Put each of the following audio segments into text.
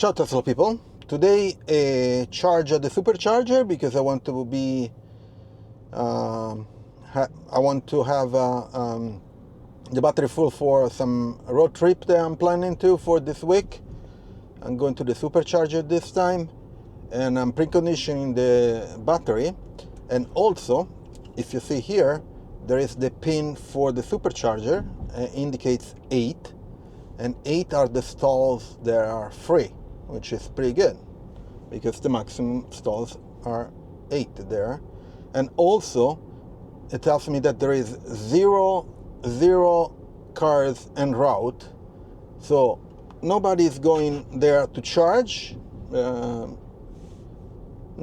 Ciao Tesla people. Today a charge at the Supercharger because I want to be I want to have the battery full for some road trip that I'm planning to for this week. I'm going to the Supercharger this time and I'm preconditioning the battery, and also if you see here there is the pin for the Supercharger, indicates 8, and 8 are the stalls that are free, which is pretty good because the maximum stalls are 8 there. And also it tells me that there is zero cars en route, so nobody is going there to charge. Not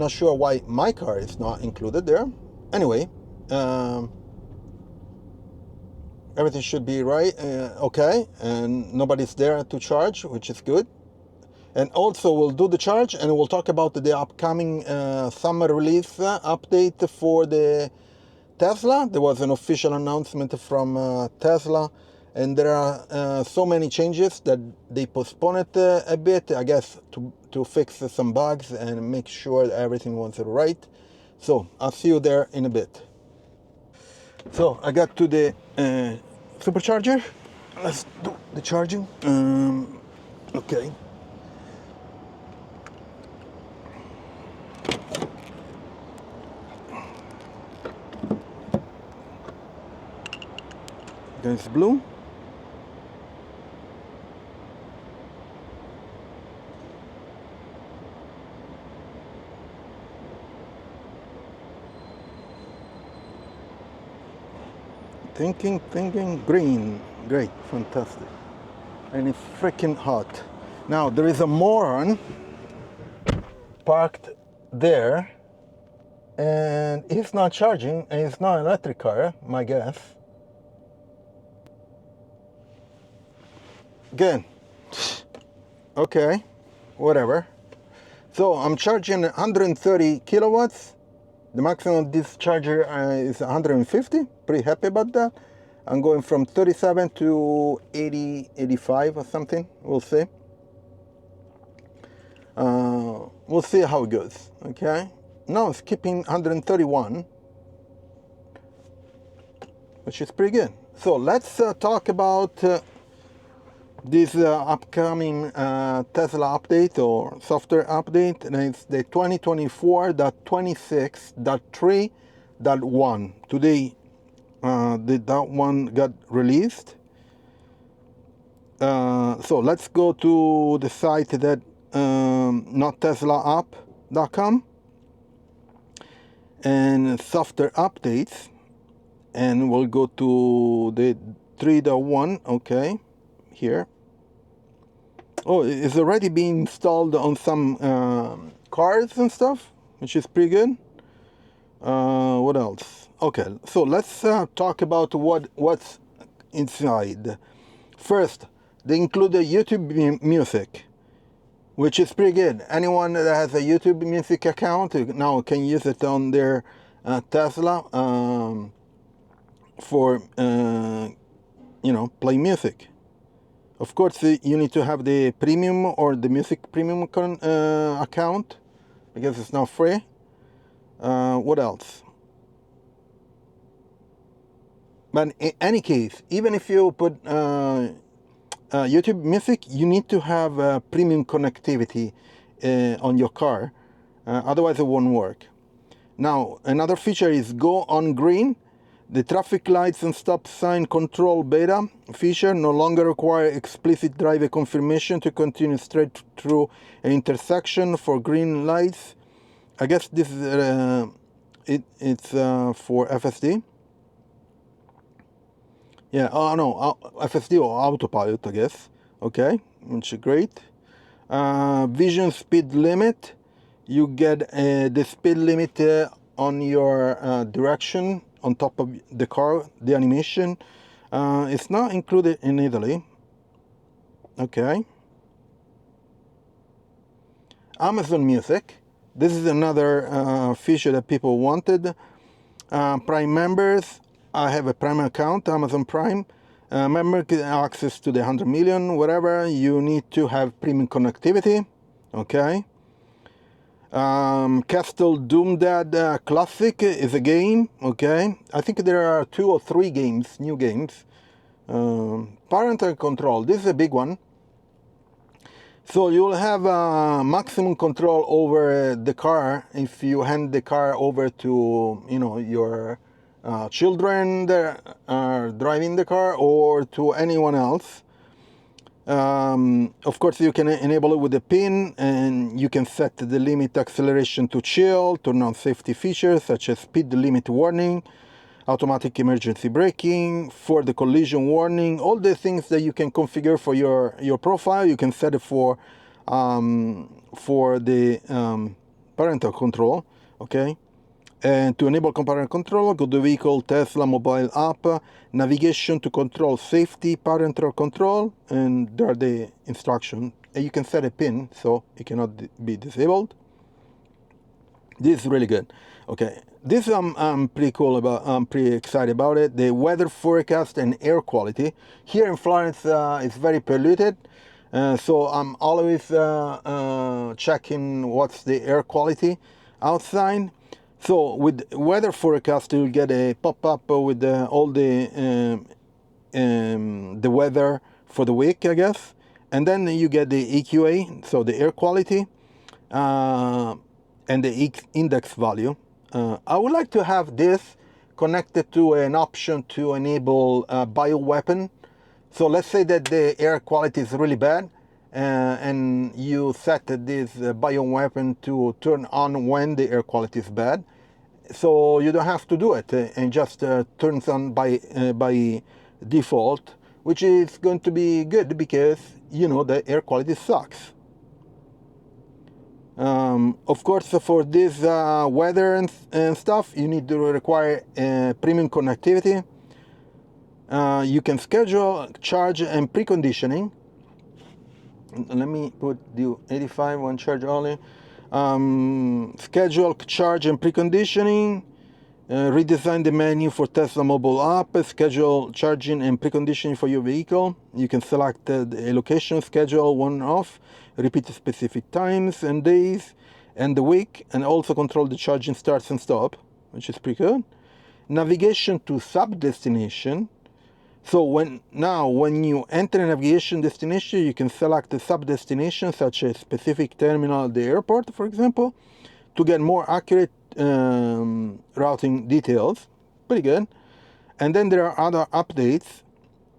sure why my car is not included there. Anyway, everything should be right, okay, and nobody's there to charge, which is good. And also we'll do the charge and we'll talk about the upcoming summer release update for the Tesla. There was an official announcement from Tesla, and there are so many changes that they postponed it a bit, I guess, to fix some bugs and make sure that everything was right. So I'll see you there in a bit. So I got to the Supercharger. Let's do the charging. Okay. There's blue. Thinking, green. Great, fantastic. And it's freaking hot. Now, there is a moron parked there, and he's not charging, and it's not an electric car, my guess. Again, okay, whatever. So I'm charging 130 kilowatts. The maximum of this charger is 150. Pretty happy about that. I'm going from 37 to 80, 85 or something. We'll see. We'll see how it goes. Okay. Now it's keeping 131, which is pretty good. So let's talk about this upcoming Tesla update or software update, and it's the 2024.26.3.1. Today that one got released. So let's go to the site that notteslaapp.com and software updates, and we'll go to the 3.1. okay, here. Oh, it's already been installed on some cars and stuff, which is pretty good. What else? Okay, so let's talk about what's inside. First, they include the YouTube music, which is pretty good. Anyone that has a YouTube music account now can use it on their Tesla for play music. Of course, you need to have the premium or the music premium account because it's not free. What else? But in any case, even if you put YouTube music, you need to have premium connectivity on your car. Otherwise, it won't work. Now, another feature is go on green. The traffic lights and stop sign control beta feature no longer require explicit driver confirmation to continue straight through an intersection for green lights. I guess this is it's for FSD. Yeah, oh no, FSD or autopilot, I guess. Okay, which is great. Vision speed limit. You get the speed limit on your direction on top of the car, the animation. It's not included in Italy. Okay. Amazon Music. This is another feature that people wanted. Prime members. I have a Prime account, Amazon Prime. Member get access to the 100 million, whatever. You need to have premium connectivity. Okay. Castle Doom Dad Classic is a game. Okay. I think there are 2 or 3 games, new games. Parental control. This is a big one. So you'll have maximum control over the car if you hand the car over to, you know, your children that are driving the car or to anyone else. Of course, you can enable it with a pin, and you can set the limit acceleration to chill, turn on safety features such as speed limit warning, automatic emergency braking, for the collision warning, all the things that you can configure for your profile. You can set it for the parental control, okay? And to enable parental control, go to vehicle, Tesla mobile app, navigation to control safety, parental control, and there are the instructions. And you can set a pin so it cannot be disabled. This is really good. Okay, this I'm pretty cool about. I'm pretty excited about it. The weather forecast and air quality here in Florence is very polluted, so I'm always checking what's the air quality outside. So with weather forecast, you'll get a pop-up with all the weather for the week, I guess, and then you get the EQA, so the air quality, and the index value. I would like to have this connected to an option to enable bioweapon. So let's say that the air quality is really bad, and you set this bioweapon to turn on when the air quality is bad. So you don't have to do it, and just turns on by default, which is going to be good because, you know, the air quality sucks. Of course, for this weather and stuff, you need to require premium connectivity. You can schedule charge and preconditioning. Let me put the 85 on charge only. Schedule charge and preconditioning. Redesign the menu for Tesla mobile app. Schedule charging and preconditioning for your vehicle. You can select a location, schedule one off, repeat specific times and days and the week, and also control the charging starts and stop, which is pretty good. Navigation to sub-destination. So when you enter a navigation destination, you can select a sub-destination, such as specific terminal at the airport, for example, to get more accurate routing details. Pretty good. And then there are other updates.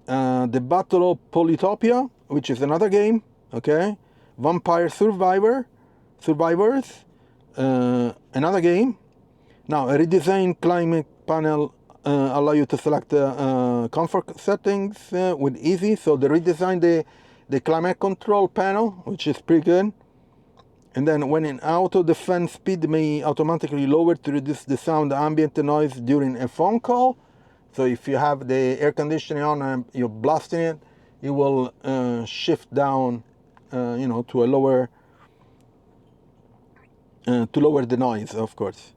The Battle of Polytopia, which is another game, okay? Vampire Survivors, another game. Now, a redesigned climate panel allow you to select comfort settings with easy. So they redesigned the climate control panel, which is pretty good. And then when in auto, the fan speed may automatically lower to reduce the sound ambient noise during a phone call. So if you have the air conditioning on and you're blasting it, it will shift down, to a lower, to lower the noise, of course.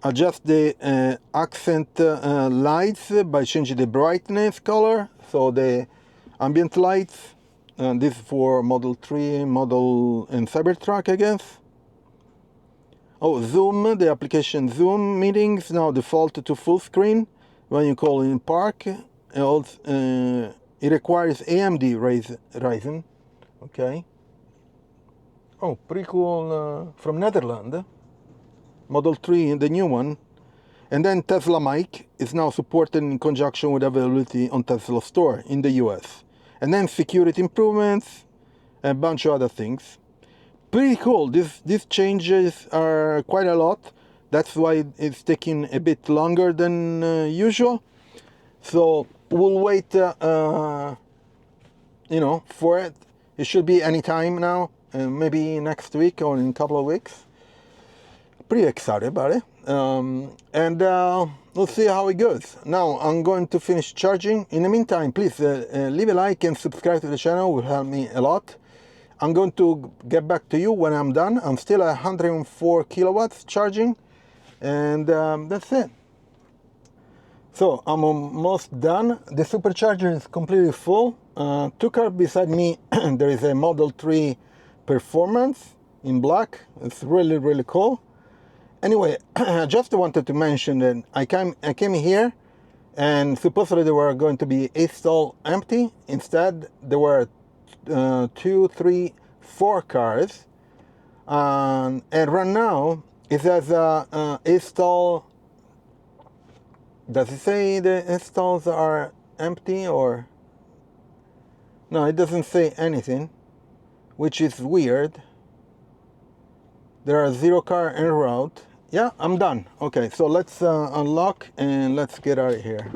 Adjust the accent lights by changing the brightness color. So the ambient lights. This is for Model 3, Model and Cybertruck, I guess. Oh, Zoom, the application Zoom meetings now default to full screen when you call in park. It requires AMD Ryzen. Okay. Oh, pretty cool, from Netherlands. Model 3, the new one. And then Tesla mic is now supported in conjunction with availability on Tesla Store in the US. And then security improvements, and a bunch of other things. Pretty cool. These changes are quite a lot. That's why it's taking a bit longer than usual. So we'll wait, for it. It should be any time now, maybe next week or in a couple of weeks. Pretty excited about it. We'll see how it goes. Now I'm going to finish charging. In the meantime, please leave a like and subscribe to the channel. It will help me a lot. I'm going to get back to you when I'm done. I'm still at 104 kilowatts charging, and that's it. So I'm almost done. The supercharger is completely full. Two cars beside me, there is a Model 3 Performance. in black. It's really, really cool. Anyway, I just wanted to mention that I came here, and supposedly they were going to be 8 stalls empty. Instead, there were 2, 3, 4 cars. And right now, it says 8 stall. Does it say the 8 stalls are empty, or? No, it doesn't say anything, which is weird. There are 0 cars en route. Yeah, I'm done. Okay, so let's unlock and let's get out of here.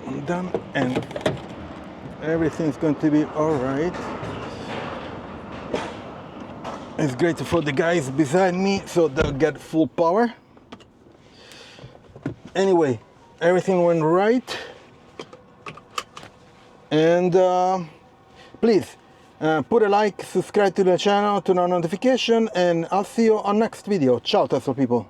I'm done, and everything's going to be all right. It's great for the guys beside me, so they'll get full power. Anyway, everything went right. And please put a like, subscribe to the channel, turn on notification, and I'll see you on next video. Ciao, Tesla people.